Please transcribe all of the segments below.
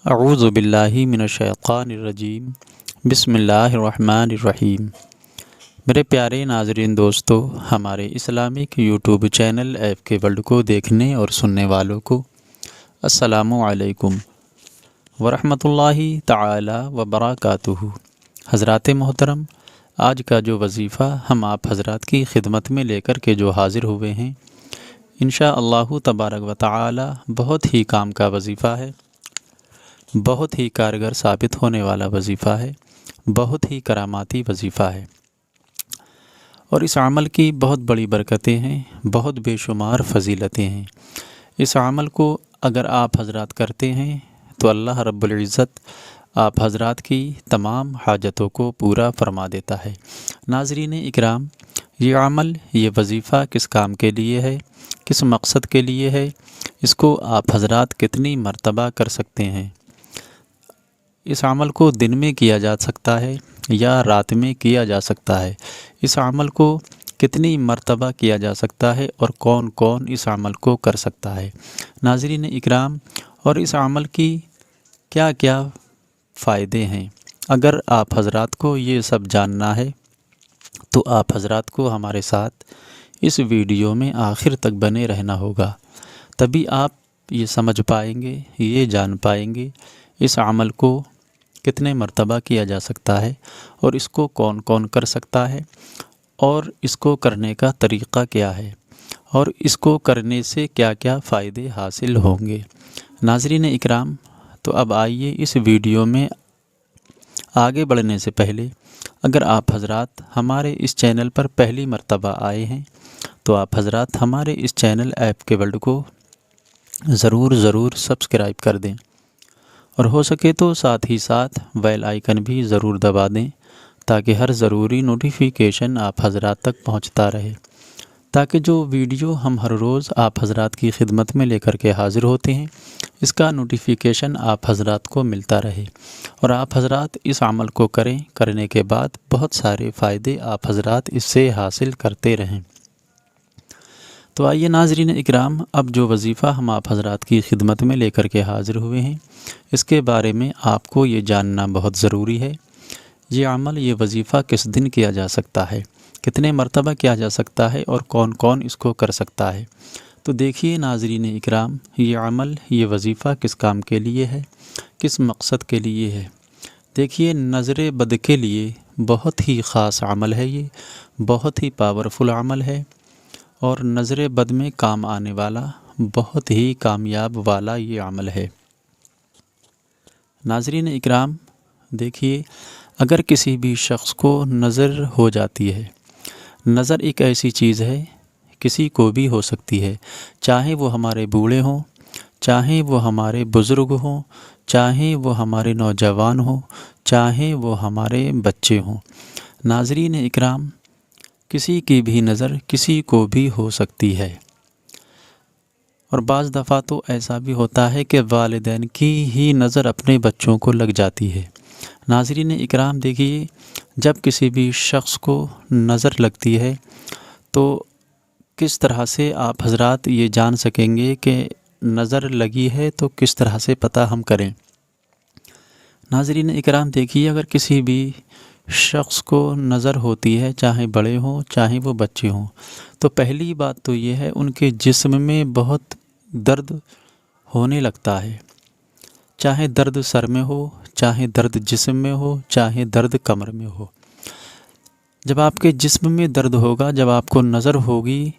اعوذ باللہ من الشیطان الرجیم بسم اللہ الرحمن الرحیم۔ میرے پیارے ناظرین دوستو، ہمارے اسلامک یوٹیوب چینل ایف کے ورلڈ کو دیکھنے اور سننے والوں کو السلام علیکم ورحمۃ اللہ تعالی وبرکاتہ۔ حضرات محترم، آج کا جو وظیفہ ہم آپ حضرات کی خدمت میں لے کر کے جو حاضر ہوئے ہیں، انشاءاللہ تبارک و تعالی بہت ہی کام کا وظیفہ ہے، بہت ہی کارگر ثابت ہونے والا وظیفہ ہے، بہت ہی کراماتی وظیفہ ہے، اور اس عمل کی بہت بڑی برکتیں ہیں، بہت بے شمار فضیلتیں ہیں۔ اس عمل کو اگر آپ حضرات کرتے ہیں تو اللہ رب العزت آپ حضرات کی تمام حاجتوں کو پورا فرما دیتا ہے۔ ناظرین اکرام، یہ عمل، یہ وظیفہ کس کام کے لیے ہے، کس مقصد کے لیے ہے، اس کو آپ حضرات کتنی مرتبہ کر سکتے ہیں؟ اس عمل کو دن میں کیا جا سکتا ہے یا رات میں کیا جا سکتا ہے؟ اس عمل کو کتنی مرتبہ کیا جا سکتا ہے اور کون کون اس عمل کو کر سکتا ہے؟ ناظرین اکرام، اور اس عمل کی کیا کیا فائدے ہیں؟ اگر آپ حضرات کو یہ سب جاننا ہے تو آپ حضرات کو ہمارے ساتھ اس ویڈیو میں آخر تک بنے رہنا ہوگا، تبھی آپ یہ سمجھ پائیں گے، یہ جان پائیں گے اس عمل کو کتنے مرتبہ کیا جا سکتا ہے اور اس کو کون کون کر سکتا ہے، اور اس کو کرنے کا طریقہ کیا ہے، اور اس کو کرنے سے کیا کیا فائدے حاصل ہوں گے۔ ناظرین اکرام، تو اب آئیے اس ویڈیو میں آگے بڑھنے سے پہلے، اگر آپ حضرات ہمارے اس چینل پر پہلی مرتبہ آئے ہیں تو آپ حضرات ہمارے اس چینل ایف کے ورلڈ کو ضرور سبسکرائب کر دیں، اور ہو سکے تو ساتھ ہی ساتھ بیل آئیکن بھی ضرور دبا دیں، تاکہ ہر ضروری نوٹیفیکیشن آپ حضرات تک پہنچتا رہے، تاکہ جو ویڈیو ہم ہر روز آپ حضرات کی خدمت میں لے کر کے حاضر ہوتے ہیں، اس کا نوٹیفیکیشن آپ حضرات کو ملتا رہے، اور آپ حضرات اس عمل کو کرنے کے بعد بہت سارے فائدے آپ حضرات اس سے حاصل کرتے رہیں۔ تو آئیے ناظرین اکرام، اب جو وظیفہ ہم آپ حضرات کی خدمت میں لے کر کے حاضر ہوئے ہیں، اس کے بارے میں آپ کو یہ جاننا بہت ضروری ہے۔ یہ عمل، یہ وظیفہ کس دن کیا جا سکتا ہے، کتنے مرتبہ کیا جا سکتا ہے، اور کون کون اس کو کر سکتا ہے؟ تو دیکھیے ناظرین اکرام، یہ عمل، یہ وظیفہ کس کام کے لیے ہے، کس مقصد کے لیے ہے؟ دیکھیے، نظر بد کے لیے بہت ہی خاص عمل ہے، یہ بہت ہی پاورفل عمل ہے، اور نظر بد میں کام آنے والا، بہت ہی کامیاب والا یہ عمل ہے۔ ناظرین اکرام، دیکھیے، اگر کسی بھی شخص کو نظر ہو جاتی ہے، نظر ایک ایسی چیز ہے، کسی کو بھی ہو سکتی ہے، چاہے وہ ہمارے بوڑھے ہوں، چاہے وہ ہمارے بزرگ ہوں، چاہے وہ ہمارے نوجوان ہوں، چاہے وہ ہمارے بچے ہوں۔ ناظرین اکرام، کسی کی بھی نظر کسی کو بھی ہو سکتی ہے، اور بعض دفعہ تو ایسا بھی ہوتا ہے کہ والدین کی ہی نظر اپنے بچوں کو لگ جاتی ہے۔ ناظرین اکرام، دیکھیے، جب کسی بھی شخص کو نظر لگتی ہے تو کس طرح سے آپ حضرات یہ جان سکیں گے کہ نظر لگی ہے، تو کس طرح سے پتہ ہم کریں؟ ناظرین اکرام، دیکھیے، اگر کسی بھی شخص کو نظر ہوتی ہے، چاہے بڑے ہوں چاہے وہ بچے ہوں، تو پہلی بات تو یہ ہے، ان کے جسم میں بہت درد ہونے لگتا ہے، چاہے درد سر میں ہو، چاہے درد جسم میں ہو، چاہے درد کمر میں ہو۔ جب آپ کے جسم میں درد ہوگا، جب آپ کو نظر ہوگی،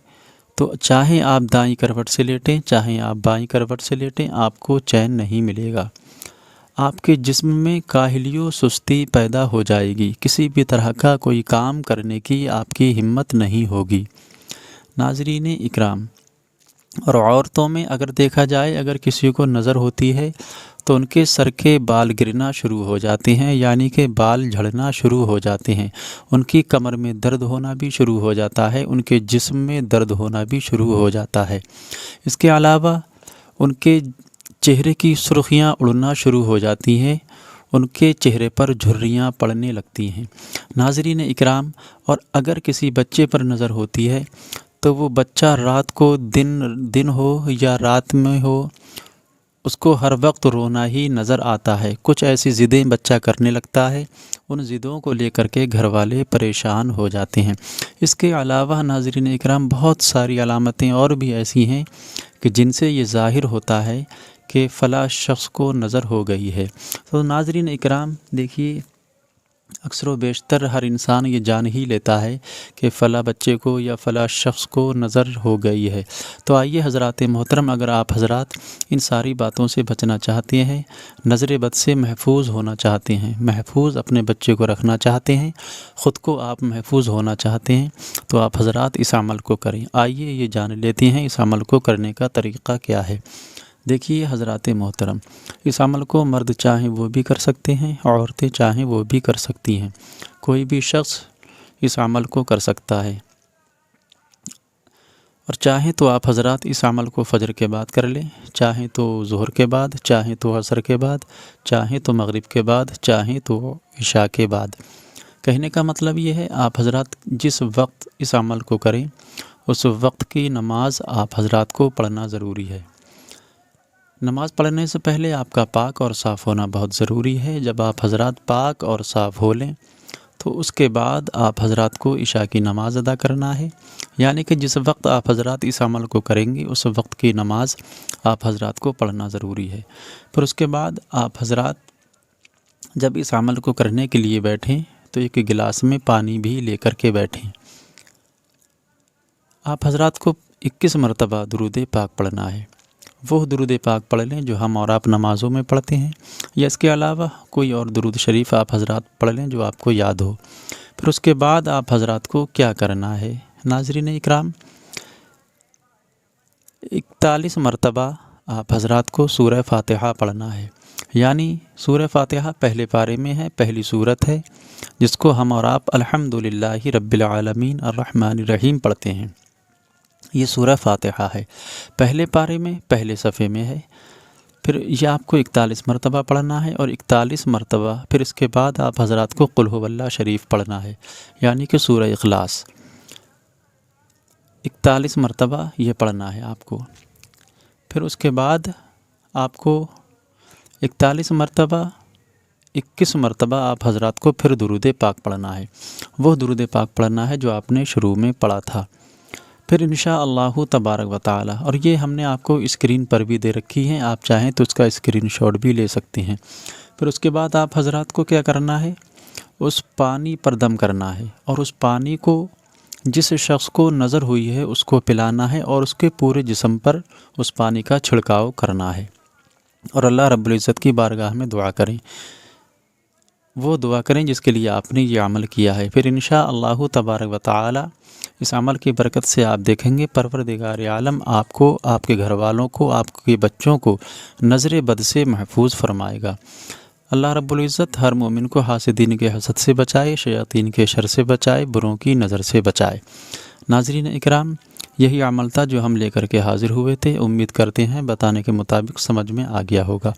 تو چاہے آپ دائیں کروٹ سے لیٹیں، چاہے آپ بائیں کروٹ سے لیٹیں، آپ کو چین نہیں ملے گا۔ آپ کے جسم میں کاہلی و سستی پیدا ہو جائے گی، کسی بھی طرح کا کوئی کام کرنے کی آپ کی ہمت نہیں ہوگی۔ ناظرین اکرام، اور عورتوں میں اگر دیکھا جائے، اگر کسی کو نظر ہوتی ہے تو ان کے سر کے بال گرنا شروع ہو جاتے ہیں، یعنی کہ بال جھڑنا شروع ہو جاتے ہیں، ان کی کمر میں درد ہونا بھی شروع ہو جاتا ہے، ان کے جسم میں درد ہونا بھی شروع ہو جاتا ہے۔ اس کے علاوہ ان کے چہرے کی سرخیاں اڑنا شروع ہو جاتی ہیں، ان کے چہرے پر جھریاں پڑنے لگتی ہیں۔ ناظرین اکرام، اور اگر کسی بچے پر نظر ہوتی ہے تو وہ بچہ رات کو دن ہو یا رات میں ہو، اس کو ہر وقت رونا ہی نظر آتا ہے۔ کچھ ایسی ضدیں بچہ کرنے لگتا ہے، ان ضدوں کو لے کر کے گھر والے پریشان ہو جاتے ہیں۔ اس کے علاوہ ناظرین اکرام بہت ساری علامتیں اور بھی ایسی ہیں کہ جن سے یہ ظاہر ہوتا ہے کہ فلاں شخص کو نظر ہو گئی ہے۔ تو ناظرین اکرام دیکھیے، اکثر و بیشتر ہر انسان یہ جان ہی لیتا ہے کہ فلاں بچے کو یا فلاں شخص کو نظر ہو گئی ہے۔ تو آئیے حضرات محترم، اگر آپ حضرات ان ساری باتوں سے بچنا چاہتے ہیں، نظر بد سے محفوظ ہونا چاہتے ہیں، محفوظ اپنے بچے کو رکھنا چاہتے ہیں، خود کو آپ محفوظ ہونا چاہتے ہیں، تو آپ حضرات اس عمل کو کریں۔ آئیے یہ جان لیتے ہیں اس عمل کو کرنے کا طریقہ کیا ہے۔ دیکھیے حضرات محترم، اس عمل کو مرد چاہیں وہ بھی کر سکتے ہیں، عورتیں چاہیں وہ بھی کر سکتی ہیں، کوئی بھی شخص اس عمل کو کر سکتا ہے۔ اور چاہیں تو آپ حضرات اس عمل کو فجر کے بعد کر لیں، چاہیں تو ظہر کے بعد، چاہیں تو عصر کے بعد، چاہیں تو مغرب کے بعد، چاہیں تو عشاء کے بعد۔ کہنے کا مطلب یہ ہے آپ حضرات جس وقت اس عمل کو کریں اس وقت کی نماز آپ حضرات کو پڑھنا ضروری ہے۔ نماز پڑھنے سے پہلے آپ کا پاک اور صاف ہونا بہت ضروری ہے۔ جب آپ حضرات پاک اور صاف ہو لیں تو اس کے بعد آپ حضرات کو عشاء کی نماز ادا کرنا ہے، یعنی کہ جس وقت آپ حضرات اس عمل کو کریں گے اس وقت کی نماز آپ حضرات کو پڑھنا ضروری ہے۔ پھر اس کے بعد آپ حضرات جب اس عمل کو کرنے کے لیے بیٹھیں تو ایک گلاس میں پانی بھی لے کر کے بیٹھیں۔ آپ حضرات کو 21 مرتبہ درود پاک پڑھنا ہے۔ وہ درود پاک پڑھ لیں جو ہم اور آپ نمازوں میں پڑھتے ہیں، یا اس کے علاوہ کوئی اور درود شریف آپ حضرات پڑھ لیں جو آپ کو یاد ہو۔ پھر اس کے بعد آپ حضرات کو کیا کرنا ہے ناظرین اکرام، 41 مرتبہ آپ حضرات کو سورہ فاتحہ پڑھنا ہے۔ یعنی سورہ فاتحہ پہلے پارے میں ہے، پہلی سورت ہے جس کو ہم اور آپ الحمدللہ رب العالمین الرحمن الرحیم پڑھتے ہیں۔ یہ سورہ فاتحہ ہے، پہلے پارے میں پہلے صفحے میں ہے۔ پھر یہ آپ کو 41 مرتبہ پڑھنا ہے، اور 41 مرتبہ پھر اس کے بعد آپ حضرات کو قل ھو اللہ شریف پڑھنا ہے، یعنی کہ سورہ اخلاص 41 مرتبہ یہ پڑھنا ہے آپ کو۔ پھر اس کے بعد آپ کو 41 مرتبہ 21 مرتبہ آپ حضرات کو پھر درود پاک پڑھنا ہے، وہ درود پاک پڑھنا ہے جو آپ نے شروع میں پڑھا تھا۔ پھر انشاءاللہ تبارک و تعالی، اور یہ ہم نے آپ کو اسکرین پر بھی دے رکھی ہیں، آپ چاہیں تو اس کا اسکرین شاٹ بھی لے سکتے ہیں۔ پھر اس کے بعد آپ حضرات کو کیا کرنا ہے، اس پانی پر دم کرنا ہے، اور اس پانی کو جس شخص کو نظر ہوئی ہے اس کو پلانا ہے، اور اس کے پورے جسم پر اس پانی کا چھڑکاؤ کرنا ہے، اور اللہ رب العزت کی بارگاہ میں دعا کریں، وہ دعا کریں جس کے لیے آپ نے یہ عمل کیا ہے۔ پھر انشاءاللہ تبارک و تعالی اس عمل کی برکت سے آپ دیکھیں گے پروردگار عالم آپ کو، آپ کے گھر والوں کو، آپ کے بچوں کو نظر بد سے محفوظ فرمائے گا۔ اللہ رب العزت ہر مومن کو حاسدین کے حسد سے بچائے، شیاطین کے شر سے بچائے، بروں کی نظر سے بچائے۔ ناظرین اکرام، یہی عمل تھا جو ہم لے کر کے حاضر ہوئے تھے، امید کرتے ہیں بتانے کے مطابق سمجھ میں آ گیا ہوگا۔